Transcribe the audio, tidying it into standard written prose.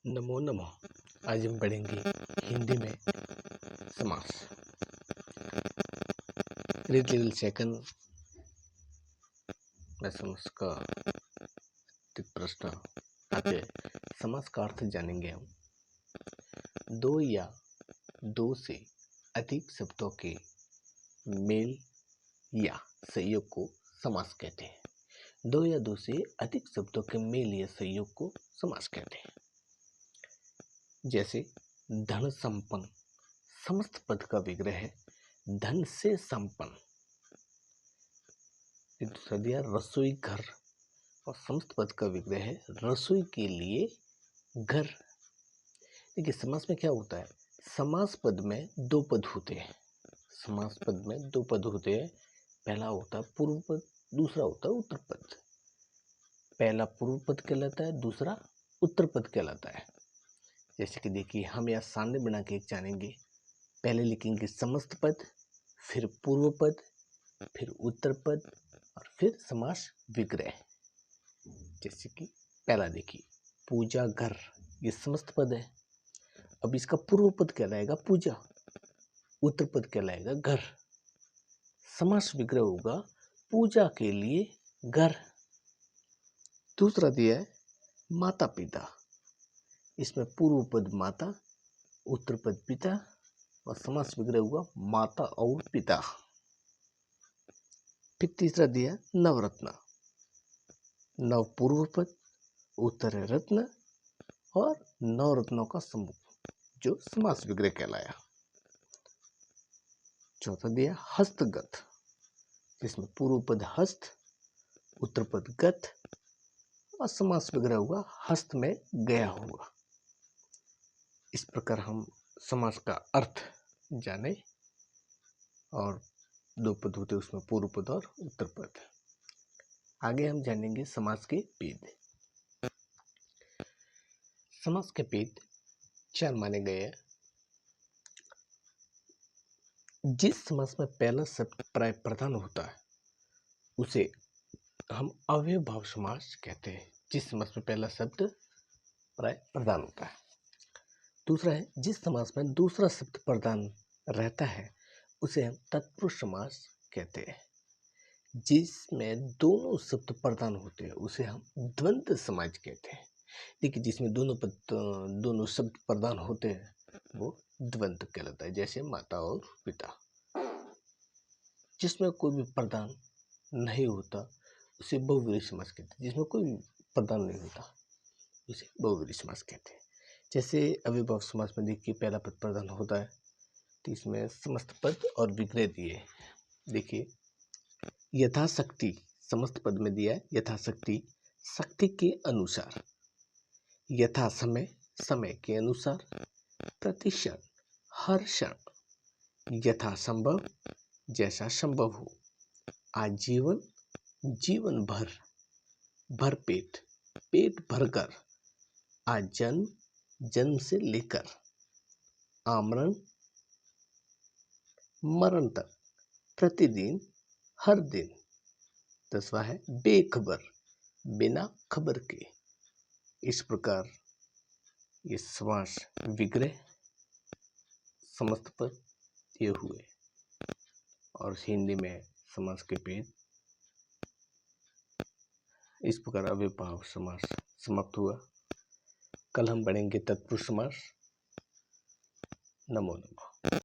नमो नमः। आज हम पढ़ेंगे हिंदी में समास। ग्रेड लेवल सेकंड में समास का प्रश्न आते समास का अर्थ जानेंगे हम। दो या दो से अधिक शब्दों के मेल या संयोग को समास कहते हैं। दो या दो से अधिक शब्दों के मेल या संयोग को समास कहते हैं। जैसे धन संपन्न, समस्त पद का विग्रह है धन से संपन्न। दूसरा दिया रसोई घर, और समस्त पद का विग्रह है रसोई के लिए घर। देखिए समास में क्या होता है, समास पद में दो पद होते हैं। समास पद में दो पद होते हैं। पहला होता है पूर्व पद, दूसरा होता है उत्तर पद। पहला पूर्व पद कहलाता है, दूसरा उत्तर पद कहलाता है। जैसे कि देखिए हम यहाँ सामने बना के एक जानेंगे। पहले लिखेंगे समस्त पद, फिर पूर्व पद, फिर उत्तर पद और फिर समास विग्रह। जैसे कि पहला देखिए पूजा घर, ये समस्त पद है। अब इसका पूर्व पद कहलाएगा पूजा, उत्तर पद कहलाएगा घर। समास विग्रह होगा पूजा के लिए घर। दूसरा दिया है माता पिता, इसमें पूर्व पद माता, उत्तर पद पिता और समास विग्रह हुआ माता और पिता। फिर तीसरा दिया नवरत्न, नव पूर्व पद, उत्तर है रत्न और नवरत्नों का समूह जो समास विग्रह कहलाया। चौथा दिया हस्तगत, जिसमें पूर्व पद हस्त, उत्तर पद गत और समास विग्रह हुआ हस्त में गया हुआ। इस प्रकार हम समास का अर्थ जाने। और दो पद होते उसमें पूर्व पद और उत्तर पद। आगे हम जानेंगे समास के भेद। समास के भेद चार माने गए हैं। जिस समास में पहला शब्द प्राय प्रधान होता है उसे हम अव्ययभाव समास कहते हैं। जिस समास में पहला शब्द प्राय प्रधान होता है। दूसरा है जिस समास में दूसरा शब्द प्रधान रहता है उसे हम तत्पुरुष समास कहते हैं। जिसमें दोनों शब्द प्रधान होते हैं उसे हम द्वंद्व समास कहते हैं। देखिए जिसमें दोनों शब्द प्रधान होते हैं वो द्वंद्व कहलाता है। जैसे माता और पिता। जिसमें कोई भी प्रधान नहीं होता उसे बहुव्रीहि समास कहते हैं। जिसमें कोई भी प्रधान नहीं होता उसे बहुव्रीहि समास कहते हैं। जैसे अव्ययभाव समास में देखिए पहला पद प्रधान होता है तो इसमें समस्त पद और विग्रह दिए। देखिए यथाशक्ति समस्त पद में दिया है यथाशक्ति, शक्ति के अनुसार, यथा समय समय के अनुसार, प्रतिक्षण हर क्षण, यथा संभव जैसा संभव हो, आजीवन जीवन भर, भरपेट पेट भरकर, आजन्म जन्म से लेकर, आमरण मरण तक, प्रतिदिन हर दिन। 10वां है बेखबर बिना खबर के। इस प्रकार ये समास विग्रह समस्त पद ये हुए और हिंदी में समास के भेद। इस प्रकार अव्ययभाव समास समाप्त हुआ। कल हम पढ़ेंगे तत्पुरुष समास। नमो नमः।